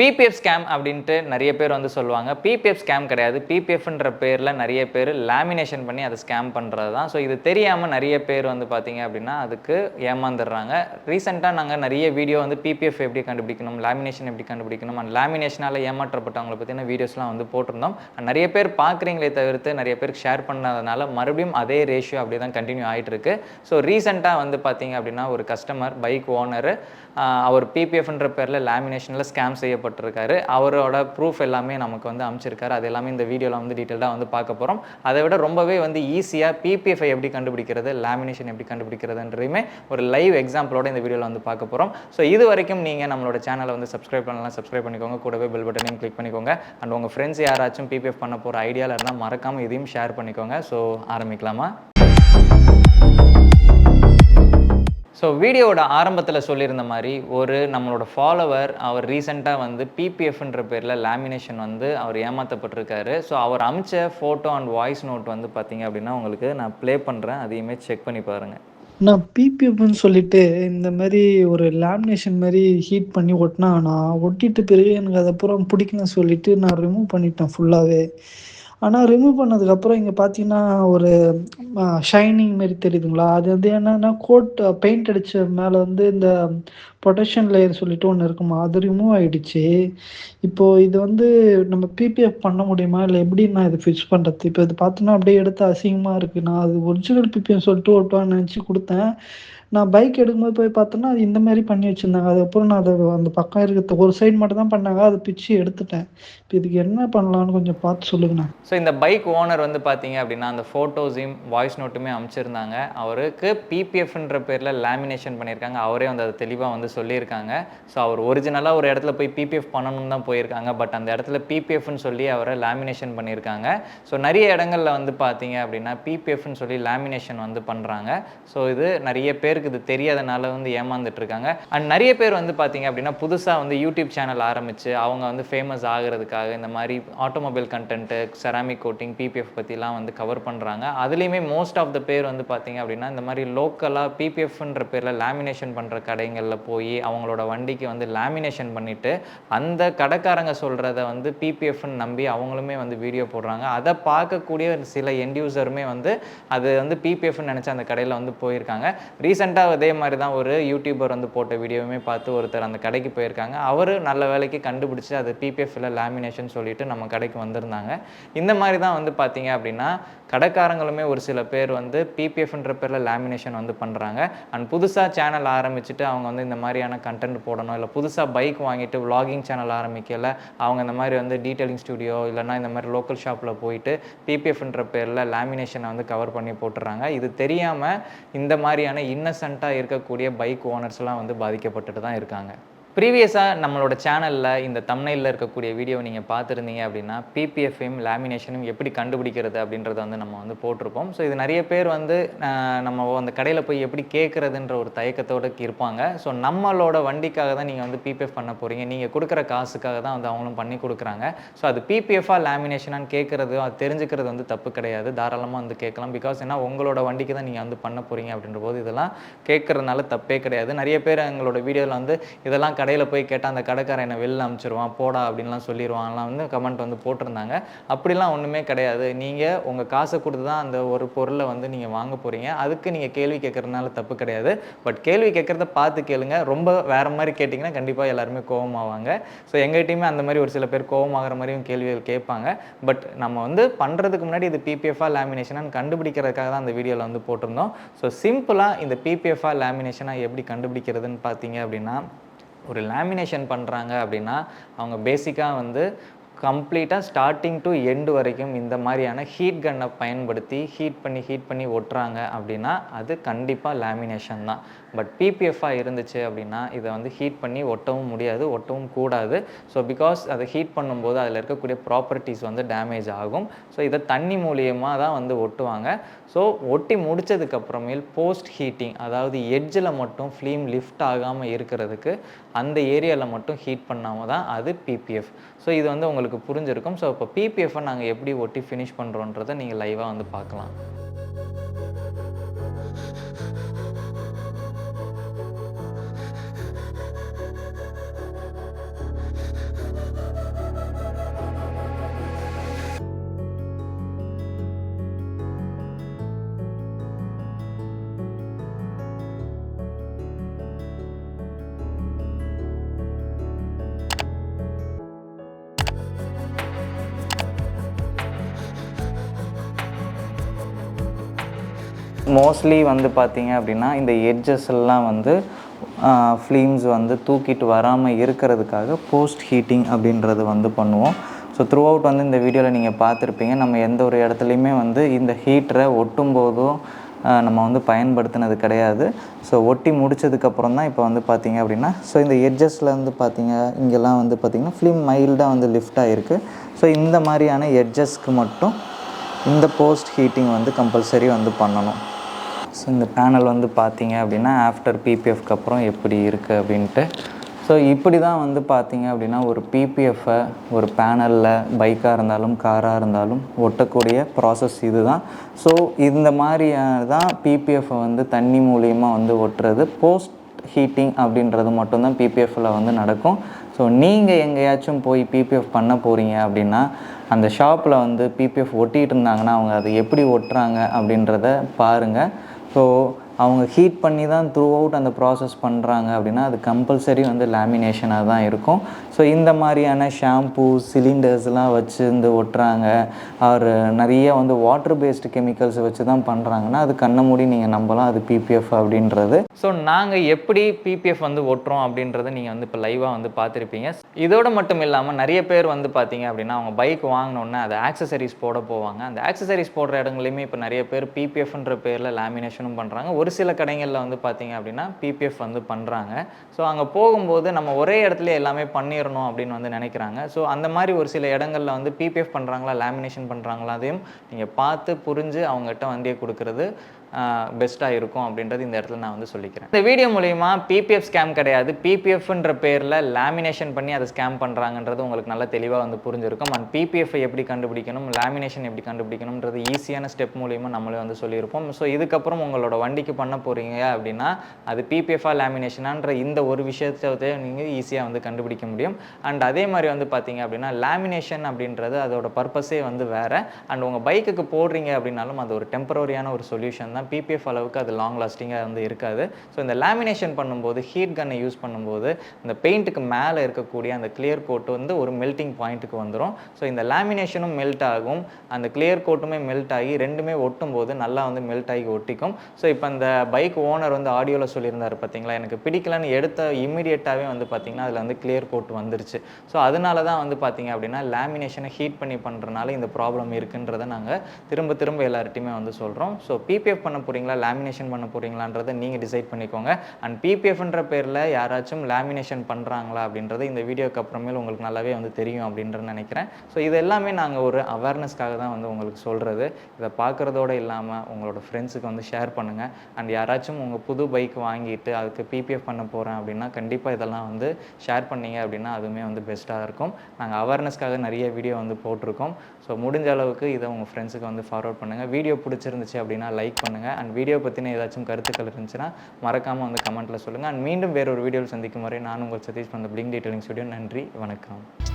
PPF scam அப்படின்ட்டு நிறைய பேர் வந்து சொல்லுவாங்க. பிபிஎஃப் ஸ்கேம் கிடையாது. பிபிஎஃப்ன்ற பேரில் நிறைய பேர் லேமினேஷன் பண்ணி அதை ஸ்கேம் பண்ணுறது தான். ஸோ இது தெரியாமல் நிறைய பேர் வந்து பார்த்தீங்க அப்படின்னா அதுக்கு ஏமாந்துடுறாங்க. ரீசெண்டாக நாங்கள் நிறைய வீடியோ வந்து பிபிஎஃப் எப்படி கண்டுபிடிக்கணும், லேமினேஷன் எப்படி கண்டுபிடிக்கணும், அண்ட் லேமினேஷனால் ஏமாற்றப்பட்டவங்களை பற்றின வீடியோஸ்லாம் வந்து போட்டிருந்தோம். நிறைய பேர் பார்க்குறீங்களே தவிர்த்து நிறைய பேருக்கு ஷேர் பண்ணாதனால மறுபடியும் அதே ரேஷியோ அப்படியே தான் கண்டினியூ ஆகிட்டு இருக்கு. ஸோ ரீசெண்டாக வந்து பார்த்தீங்க அப்படின்னா ஒரு கஸ்டமர் பைக் ஓனர் அவர் பிபிஎஃப்ன்ற பேரில் லேமினேஷனில் ஸ்கேம் செய்யப்பட்டிருக்காரு. அவரோட ப்ரூஃப் எல்லாமே நமக்கு வந்து அமைச்சிருக்காரு. அது எல்லாமே இந்த வீடியோவில் வந்து டீட்டெயிலாக வந்து பார்க்க போகிறோம். அதை விட ரொம்பவே வந்து ஈஸியாக பிபிஎஃப்ஐ எப்படி கண்டுபிடிக்கிறது, லேமினேஷன் எப்படி கண்டுபிடிக்கிறதுன்றதுமே ஒரு லைவ் எக்ஸாம்பிளோட இந்த வீடியோவில் வந்து பார்க்க போகிறோம். ஸோ இது வரைக்கும் நீங்கள் நம்மளோட சேனலை வந்து சப்ஸ்கிரைப் பண்ணலாம், சப்ஸ்கிரைப் பண்ணிக்கோங்க. கூடவே பெல் பட்டனையும் கிளிக் பண்ணிக்கோங்க. அண்ட் உங்கள் ஃப்ரெண்ட்ஸ் யாராச்சும் பிபிஎஃப் பண்ண போகிற ஐடியாவில் இருந்தால் மறக்காமல் இதையும் ஷேர் பண்ணிக்கோங்க. ஸோ ஆரம்பிக்கலாமா? ஸோ வீடியோவோட ஆரம்பத்தில் சொல்லியிருந்த மாதிரி ஒரு நம்மளோட ஃபாலோவர் அவர் ரீசெண்டாக வந்து பிபிஎஃப்ன்ற பேரில் லேமினேஷன் வந்து அவர் ஏமாற்றப்பட்டிருக்காரு. ஸோ அவர் அமிச்ச ஃபோட்டோ அண்ட் வாய்ஸ் நோட் வந்து பார்த்தீங்க அப்படின்னா உங்களுக்கு நான் ப்ளே பண்ணுறேன், அதையுமே செக் பண்ணி பாருங்கள். நான் பிபிஎஃப்னு சொல்லிட்டு இந்த மாதிரி ஒரு லேமினேஷன் மாதிரி ஹீட் பண்ணி ஒட்டினா, நான் ஒட்டிட்டு பிறகு எனக்கு அதை அப்புறம் பிடிக்கலன்னு சொல்லிட்டு நான் ரிமூவ் பண்ணிட்டேன் ஃபுல்லாகவே. ஆனால் ரிமூவ் பண்ணதுக்கப்புறம் இங்கே பார்த்தீங்கன்னா ஒரு ஷைனிங் மாரி தெரியுதுங்களா? அது வந்து என்னன்னா பெயிண்ட் அடித்த மேலே வந்து இந்த ப்ரொடெக்ஷன் லேயர் சொல்லிட்டு ஒன்று இருக்குமா, அது ரிமூவ் ஆகிடுச்சு. இப்போது இது வந்து நம்ம பிபிஎஃப் பண்ண முடியுமா, இல்லை எப்படி நான் இதை ஃபிக்ஸ் பண்ணுறது? இப்போ இது பார்த்தோன்னா அப்படியே எடுத்து அசிங்கமாக இருக்குது. நான் அது ஒரிஜினல் பிபிஎஃப் சொல்லிட்டு ஒட்டுவான்னு நினச்சி கொடுத்தேன். நான் பைக் எடுக்கும்போது போய் பார்த்தோன்னா அது இந்த மாதிரி பண்ணி வச்சுருந்தாங்க. அதுக்கப்புறம் நான் அதை அந்த பக்கம் இருக்கிறது ஒரு சைடு மட்டும் தான் பண்ணாங்க, அதை பிச்சு எடுத்துட்டேன். இப்போ இதுக்கு என்ன பண்ணலான்னு கொஞ்சம் பார்த்து சொல்லுங்கண்ணா. ஸோ இந்த பைக் ஓனர் வந்து பார்த்தீங்க அப்படின்னா அந்த ஃபோட்டோஸையும் வாய்ஸ் நோட்டுமே அமைச்சிருந்தாங்க. அவருக்கு பிபிஎஃப்ன்ற பேரில் லேமினேஷன் பண்ணியிருக்காங்க. அவரே வந்து அதை தெளிவாக வந்து சொல்லியிருக்காங்க. ஸோ அவர் ஒரிஜினலாக ஒரு இடத்துல போய் பிபிஎஃப் பண்ணணும்னு தான் போயிருக்காங்க. பட் அந்த இடத்துல பிபிஎஃப்னு சொல்லி அவரை லேமினேஷன் பண்ணியிருக்காங்க. ஸோ நிறைய இடங்களில் வந்து பார்த்தீங்க அப்படின்னா பிபிஎஃப்னு சொல்லி லேமினேஷன் வந்து பண்ணுறாங்க. ஸோ இது நிறைய பேருக்கு இது தெரியாதனால வந்து ஏமாந்துட்டு இருக்காங்க. அண்ட் நிறைய பேர் வந்து பார்த்தீங்க அப்படின்னா புதுசாக வந்து யூடியூப் சேனல் ஆரம்பித்து அவங்க வந்து ஃபேமஸ் ஆகிறதுக்காக இந்த மாதிரி automobile content, ceramic coating, PPF பற்றிலாம் வந்து கவர் பண்ணுறாங்க. அதுலேயுமே மோஸ்ட் ஆஃப் த பேர் வந்து பார்த்தீங்க அப்படின்னா இந்த மாதிரி லோக்கலாக பிபிஎஃப்ன்ற பேரில் லேமினேஷன் பண்ணுற கடைகளில் போய் அவங்களோட வண்டிக்கு வந்து லேமினேஷன் பண்ணிவிட்டு அந்த கடைக்காரங்க சொல்கிறத வந்து பிபிஎஃப்னு நம்பி அவங்களுமே வந்து வீடியோ போடுறாங்க. அதை பார்க்கக்கூடிய சில எண்ட் யூசருமே வந்து அது வந்து பிபிஎஃப்னு நினச்சி அந்த கடையில் வந்து போயிருக்காங்க. ரீசெண்டாக அதே மாதிரி தான் ஒரு யூடியூபர் வந்து போட்ட வீடியோவுமே பார்த்து ஒருத்தர் அந்த கடைக்கு போயிருக்காங்க. அவர் நல்ல வேலைக்கு கண்டுபிடிச்சி அது பிபிஎஃப்ல லேமினேஷன் சொல்லிட்டு நம்ம கடைக்கு வந்திருந்தாங்க. இந்த மாதிரி தான் வந்து பார்த்தீங்க அப்படின்னா கடைக்காரங்களுமே ஒரு சில பேர் வந்து பிபிஎஃப்ன்ற பேரில் லேமினேஷன் வந்து பண்ணுறாங்க. அண்ட் புதுசாக சேனல் ஆரம்பிச்சுட்டு அவங்க வந்து இந்த மாதிரியான கண்டென்ட் போடணும், இல்லை புதுசாக பைக் வாங்கிட்டு விளாகிங் சேனல் ஆரம்பிக்கல அவங்க இந்த மாதிரி வந்து டீட்டெயிலிங் ஸ்டுடியோ இல்லைனா இந்த மாதிரி லோக்கல் ஷாப்பில் போயிட்டு பிபிஎஃப்ன்ற பேரில் லேமினேஷனை வந்து கவர் பண்ணி போட்டுறாங்க. இது தெரியாமல் இந்த மாதிரியான இன்னசென்ட்டாக இருக்கக்கூடிய பைக் ஓனர்ஸ்லாம் வந்து பாதிக்கப்பட்டுட்டு தான் இருக்காங்க. ப்ரீவியஸாக நம்மளோட சேனலில் இந்த தம்ப்நெயிலில் இருக்கக்கூடிய வீடியோவை நீங்கள் பார்த்துருந்தீங்க அப்படின்னா பிபிஎஃப்ஐயும் லேமினேஷனும் எப்படி கண்டுபிடிக்கிறது அப்படின்றத வந்து நம்ம வந்து போட்டிருப்போம். ஸோ இது நிறைய பேர் வந்து நம்ம அந்த கடையில் போய் எப்படி கேட்குறதுன்ற ஒரு தயக்கத்தோடு இருப்பாங்க. ஸோ நம்மளோட வண்டிக்காக தான் நீங்கள் வந்து பிபிஎஃப் பண்ண போகிறீங்க, நீங்கள் கொடுக்குற காசுக்காக தான் வந்து அவங்களும் பண்ணி கொடுக்குறாங்க. ஸோ அது பிபிஎஃபாக லேமினேஷனான்னு கேட்குறது அது தெரிஞ்சுக்கிறது வந்து தப்பு கிடையாது, தாராளமாக வந்து கேட்கலாம். பிகாஸ் ஏன்னா உங்களோட வண்டிக்கு தான் நீங்கள் வந்து பண்ண போகிறீங்க அப்படின்ற போது இதெல்லாம் கேட்குறதுனால தப்பே கிடையாது. நிறைய பேர் எங்களோட வீடியோவில் வந்து இதெல்லாம் கடையில் போய் கேட்டால் அந்த கடைக்காரன் என்னை வெளில அனுப்பிச்சிருவான் போடா அப்படின்லாம் சொல்லிடுவாங்கலாம் வந்து கமெண்ட் வந்து போட்டிருந்தாங்க. அப்படிலாம் ஒன்றுமே கிடையாது. நீங்கள் உங்கள் காசை கொடுத்து தான் அந்த ஒரு பொருளை வந்து நீங்கள் வாங்க போகிறீங்க. அதுக்கு நீங்கள் கேள்வி கேட்குறதுனால தப்பு கிடையாது. பட் கேள்வி கேட்குறத பார்த்து கேளுங்க. ரொம்ப வேறு மாதிரி கேட்டிங்கன்னா கண்டிப்பாக எல்லாருமே கோவமாவாங்க. ஸோ எங்கள்கிட்டையுமே அந்த மாதிரி ஒரு சில பேர் கோவமாகிற மாதிரியும் கேள்விகள் கேட்பாங்க. பட் நம்ம வந்து பண்ணுறதுக்கு முன்னாடி இது பிபிஎஃபாக லேமினேஷனாக கண்டுபிடிக்கிறதுக்காக தான் அந்த வீடியோவில் வந்து போட்டிருந்தோம். ஸோ சிம்பிளாக இந்த பிபிஎஃபாக லேமினேஷனாக எப்படி கண்டுபிடிக்கிறதுன்னு பார்த்தீங்க அப்படின்னா ஒரு லேமினேஷன் பண்ணுறாங்க அப்படின்னா அவங்க பேசிக்காக வந்து கம்ப்ளீட்டாக ஸ்டார்டிங் டு எண்டு வரைக்கும் இந்த மாதிரியான ஹீட் கன்னை பயன்படுத்தி ஹீட் பண்ணி ஒட்டுறாங்க அப்படின்னா அது கண்டிப்பாக லேமினேஷன் தான். பட் பிபிஎஃபாக இருந்துச்சு அப்படின்னா இதை வந்து ஹீட் பண்ணி ஒட்டவும் முடியாது, ஒட்டவும் கூடாது. ஸோ பிகாஸ் அதை ஹீட் பண்ணும்போது அதில் இருக்கக்கூடிய ப்ராப்பர்ட்டிஸ் வந்து டேமேஜ் ஆகும். ஸோ இதை தண்ணி மூலியமாக தான் வந்து ஒட்டுவாங்க. ஸோ ஒட்டி முடித்ததுக்கப்புறமேல் போஸ்ட் ஹீட்டிங், அதாவது எட்ஜில் மட்டும் ஃப்ளேம் லிஃப்ட் ஆகாமல் இருக்கிறதுக்கு அந்த ஏரியாவில் மட்டும் ஹீட் பண்ணாமல் தான் அது பிபிஎஃப். ஸோ இது வந்து உங்களுக்கு புரிஞ்சிருக்கும். ஸோ இப்போ பிபிஎஃப்பை நாங்கள் எப்படி ஒட்டி ஃபினிஷ் பண்ணுறோன்றதை நீங்கள் லைவாக வந்து பார்க்கலாம். மோஸ்ட்லி வந்து பார்த்தீங்க அப்படின்னா இந்த எட்ஜஸ் எல்லாம் வந்து ஃப்ளேம்ஸ் வந்து தூக்கிட்டு வராமல் இருக்கிறதுக்காக போஸ்ட் ஹீட்டிங் அப்படின்றது வந்து பண்ணுவோம். ஸோ த்ரூ அவுட் வந்து இந்த வீடியோவில் நீங்கள் பார்த்துருப்பீங்க, நம்ம எந்த ஒரு இடத்துலையுமே வந்து இந்த ஹீட்டரை ஒட்டும் போதும் நம்ம வந்து பயன்படுத்தினது கிடையாது. ஸோ ஒட்டி முடித்ததுக்கப்புறம் தான் இப்போ வந்து பார்த்திங்க அப்படின்னா ஸோ இந்த எட்ஜஸில் வந்து பார்த்திங்க இங்கெல்லாம் வந்து பார்த்திங்கன்னா ஃபிலிம் மைல்டாக வந்து லிஃப்ட் ஆகிருக்கு. ஸோ இந்த மாதிரியான எட்ஜஸ்க்கு மட்டும் இந்த போஸ்ட் ஹீட்டிங் வந்து கம்பல்சரி வந்து பண்ணணும். ஸோ இந்த பேனல் வந்து பார்த்திங்க அப்படின்னா ஆஃப்டர் பிபிஎஃப்க்கு அப்புறம் எப்படி இருக்குது அப்படின்ட்டு. ஸோ இப்படி தான் வந்து பார்த்திங்க அப்படின்னா ஒரு பிபிஎஃப்பை ஒரு பேனலில் பைக்காக இருந்தாலும் காராக இருந்தாலும் ஒட்டக்கூடிய ப்ராசஸ் இது தான். ஸோ இந்த மாதிரி தான் பிபிஎஃப்பை வந்து தண்ணி மூலியமாக வந்து ஒட்டுறது. போஸ்ட் ஹீட்டிங் அப்படின்றது மட்டும்தான் பிபிஎஃப்பில் வந்து நடக்கும். ஸோ நீங்கள் எங்கேயாச்சும் போய் பிபிஎஃப் பண்ண போகிறீங்க அப்படின்னா அந்த ஷாப்பில் வந்து பிபிஎஃப் ஒட்டிகிட்டு இருந்தாங்கன்னா அவங்க அதை எப்படி ஒட்டுறாங்க அப்படின்றத பாருங்கள். ஸோ அவங்க ஹீட் பண்ணி தான் த்ரூ அவுட் அந்த ப்ராசஸ் பண்ணுறாங்க அப்படின்னா அது கம்பல்சரி வந்து லேமினேஷனாக தான் இருக்கும். ஸோ இந்த மாதிரியான ஷாம்பூ சிலிண்டர்ஸ்லாம் வச்சு இந்த ஒட்டுறாங்க, அவர் நிறைய வந்து வாட்டர் பேஸ்டு கெமிக்கல்ஸ் வச்சு தான் பண்ணுறாங்கன்னா அது கண்ணை மூடி நீங்கள் நம்பலாம் அது பிபிஎஃப் அப்படின்றது. ஸோ நாங்கள் எப்படி பிபிஎஃப் வந்து ஒட்டுறோம் அப்படின்றத நீங்கள் வந்து இப்போ லைவாக வந்து பார்த்துருப்பீங்க. இதோடு மட்டும் இல்லாமல் நிறைய பேர் வந்து பார்த்தீங்க அப்படின்னா அவங்க பைக் வாங்கினோன்னே அதை ஆக்சசரிஸ் போட போவாங்க. அந்த ஆக்சசரிஸ் போடுற இடங்களையுமே இப்போ நிறைய பேர் பிபிஎஃப்ன்ற பேரில் லேமினேஷனும் பண்ணுறாங்க. ஒரு சில கடைகளில் வந்து பார்த்தீங்க அப்படின்னா பிபிஎஃப் வந்து பண்ணுறாங்க. ஸோ அங்கே போகும்போது நம்ம ஒரே இடத்துல எல்லாமே பண்ணிடணும் அப்படின்னு வந்து நினைக்கிறாங்க. ஸோ அந்த மாதிரி ஒரு சில இடங்களில் வந்து பிபிஎஃப் பண்ணுறாங்களா லேமினேஷன் பண்ணுறாங்களா அதையும் நீங்கள் பார்த்து புரிஞ்சு அவங்ககிட்ட வண்டியை கொடுக்குறது பெஸ்ட்டாக இருக்கும் அப்படின்றது இந்த இடத்துல நான் வந்து சொல்லிக்கிறேன். இந்த வீடியோ மூலிமா பிபிஎஃப் ஸ்கேம் கிடையாது, பிபிஎஃப்ன்ற பேரில் லேமினேஷன் பண்ணி அதை ஸ்கேம் பண்ணுறாங்கன்றது உங்களுக்கு நல்லா தெளிவாக வந்து புரிஞ்சிருக்கும். அண்ட் பிபிஎஃப் எப்படி கண்டுபிடிக்கணும், லேமினேஷன் எப்படி கண்டுபிடிக்கணும்ன்றது ஈஸியான ஸ்டெப் மூலிமா நம்மளே வந்து சொல்லியிருப்போம். ஸோ இதுக்கப்புறம் உங்களோட வண்டிக்கு பண்ண போகிறீங்க அப்படின்னா அது பிபிஎஃபாக லேமினேஷனான்ற இந்த ஒரு விஷயத்தை நீங்கள் ஈஸியாக வந்து கண்டுபிடிக்க முடியும். அண்ட் அதே மாதிரி வந்து பார்த்தீங்க அப்படின்னா லேமினேஷன் அப்படின்றது அதோட பர்பஸே வந்து வேறு. அண்ட் உங்கள் பைக்குக்கு போடுறீங்க அப்படின்னாலும் அது ஒரு டெம்பரரியான ஒரு சொல்யூஷன் தான். பிபிஎஃப் அளவுக்கு அது லாங் லாஸ்டிங்காக வந்து இருக்காது. ஸோ இந்த லேமினேஷன் பண்ணும்போது ஹீட் கன்னை யூஸ் பண்ணும்போது இந்த பெயிண்ட்டுக்கு மேலே இருக்கக்கூடிய அந்த கிளியர் கோட் வந்து ஒரு மெல்ட்டிங் பாயிண்ட்டுக்கு வந்துடும். ஸோ இந்த லேமினேஷனும் மெல்ட் ஆகும், அந்த கிளியர் கோட்டுமே மெல்ட் ஆகி ரெண்டுமே ஒட்டும் போது நல்லா வந்து மெல்ட் ஆகி ஒட்டிக்கும். ஸோ இப்போ அந்த பைக் ஓனர் வந்து ஆடியோவில் சொல்லியிருந்தார் பார்த்தீங்களா, எனக்கு பிடிக்கலன்னு எடுத்த இம்மிடியேட்டாகவே வந்து பார்த்தீங்கன்னா அதில் வந்து கிளியர் கோட் வந்துருச்சு. ஸோ அதனால தான் வந்து பார்த்தீங்க அப்படின்னா லேமினேஷனை ஹீட் பண்ணி பண்ணுறதுனால இந்த ப்ராப்ளம் இருக்குன்றதை நாங்கள் திரும்ப திரும்ப எல்லார்ட்டையுமே வந்து சொல்கிறோம். ஸோ பிபிஎஃப் பண்ண போகிறீங்களா லேமினேஷன் பண்ண போகிறீங்களான்றதை நீங்கள் டிசைட் பண்ணிக்கோங்க. அண்ட் பிபிஎஃப்ன்ற பேரில் யாராச்சும் லேமினேஷன் பண்ணுறாங்களா அப்படின்றது இந்த வீடியோக்கு அப்புறமேல் உங்களுக்கு நல்லாவே வந்து தெரியும் அப்படின்றது நினைக்கிறேன். ஸோ இது எல்லாமே நாங்கள் ஒரு அவேர்னஸ்க்காக தான் வந்து உங்களுக்கு சொல்கிறது. இதை பார்க்குறதோடு இல்லாமல் உங்களோட ஃப்ரெண்ட்ஸுக்கு வந்து ஷேர் பண்ணுங்கள். அண்ட் யாராச்சும் உங்கள் புது பைக் வாங்கிட்டு அதுக்கு பிபிஎஃப் பண்ண போகிறேன் அப்படின்னா கண்டிப்பாக இதெல்லாம் வந்து ஷேர் பண்ணிங்க அப்படின்னா அதுவுமே வந்து பெஸ்ட்டாக இருக்கும். நாங்கள் அவேர்னஸ்க்காக நிறைய வீடியோ வந்து போட்டிருக்கோம். ஸோ முடிஞ்ச அளவுக்கு இதை உங்கள் ஃப்ரெண்ட்ஸுக்கு வந்து ஃபார்வர்ட் பண்ணுங்கள். வீடியோ பிடிச்சிருந்துச்சு அப்படின்னா லைக் பண்ணுங்கள். அண்ட் வீடியோ பற்றின ஏதாச்சும் கருத்துக்கள் இருந்துச்சுன்னா மறக்காமல் வந்து கமெண்ட்டில் சொல்லுங்கள். அண்ட் மீண்டும் வேறொரு வீடியோவில் சந்திக்கும் வரை நான் உங்கள் Satish from the Blink Detailing Studio. நன்றி, வணக்கம்.